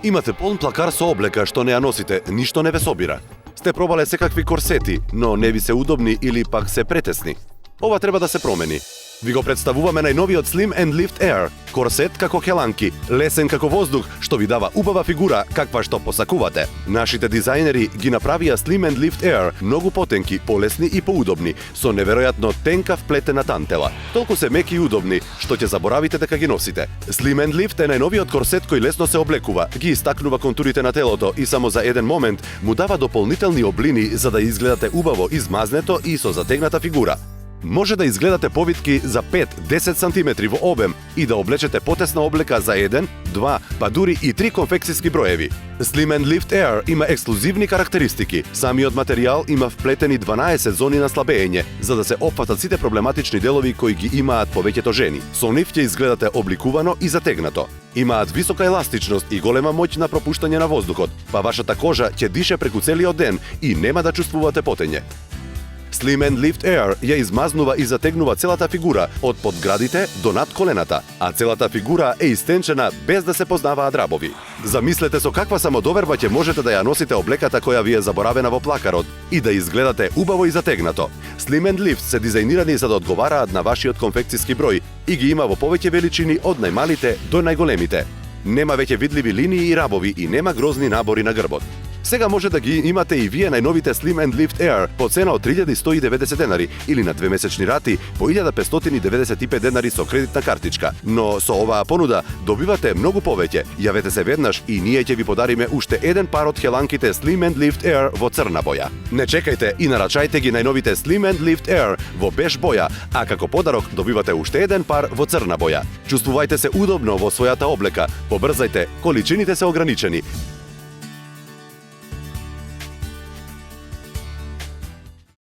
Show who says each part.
Speaker 1: Имате полн плакар со облека што не ја носите, ништо не ве собира. Сте пробале секакви корсети, но не ви се удобни или пак се претесни. Ова треба да се промени. Ви го представуваме најновиот Slim and Lift Air, корсет како хеланки, лесен како воздух, што ви дава убава фигура каква што посакувате. Нашите дизајнери ги направија Slim and Lift Air многу потенки, полесни и поудобни, со неверојатно тенка вплетена тантела. Толку се меки и удобни, што ќе заборавите дека ги носите. Slim and Lift е најновиот корсет кој лесно се облекува, ги истакнува контурите на телото и само за еден момент му дава дополнителни облини за да изгледате убаво измазнето и со затегната фигура. Може да изгледате повитки за 5-10 сантиметри во обем и да облечете потесна облека за 1, 2, па дури и 3 конфекцијски броеви. Slim and Lift Air има ексклузивни карактеристики. Самиот материјал има вплетени 12 зони на слабење, за да се опфатат сите проблематични делови кои ги имаат повеќето жени. Со нив ќе изгледате обликувано и затегнато. Имаат висока еластичност и голема моќ на пропуштање на воздухот, па вашата кожа ќе дише преку целиот ден и нема да чувствувате потење. Slim and Lift Air ја измазнува и затегнува целата фигура од подградите до над колената, а целата фигура е истенчена без да се познаваат рабови. Замислете со каква самодоверба ќе можете да ја носите облеката која ви е заборавена во плакарот и да изгледате убаво и затегнато. Slim and Lift се дизајнирани за да одговараат на вашиот конфекцијски број и ги има во повеќе величини од најмалите до најголемите. Нема веќе видливи линии и рабови и нема грозни набори на грбот. Сега може да ги имате и вие најновите Slim and Lift Air по цена од 3190 денари или на 2-месечни рати по 1595 денари со кредитна картичка. Но со оваа понуда добивате многу повеќе. Јавете се веднаш и ние ќе ви подариме уште еден пар од хеланките Slim and Lift Air во црна боја. Не чекајте и нарачајте ги најновите Slim and Lift Air во беж боја, а како подарок добивате уште еден пар во црна боја. Чувствувајте се удобно во својата облека. Побрзајте, количините се ограничени.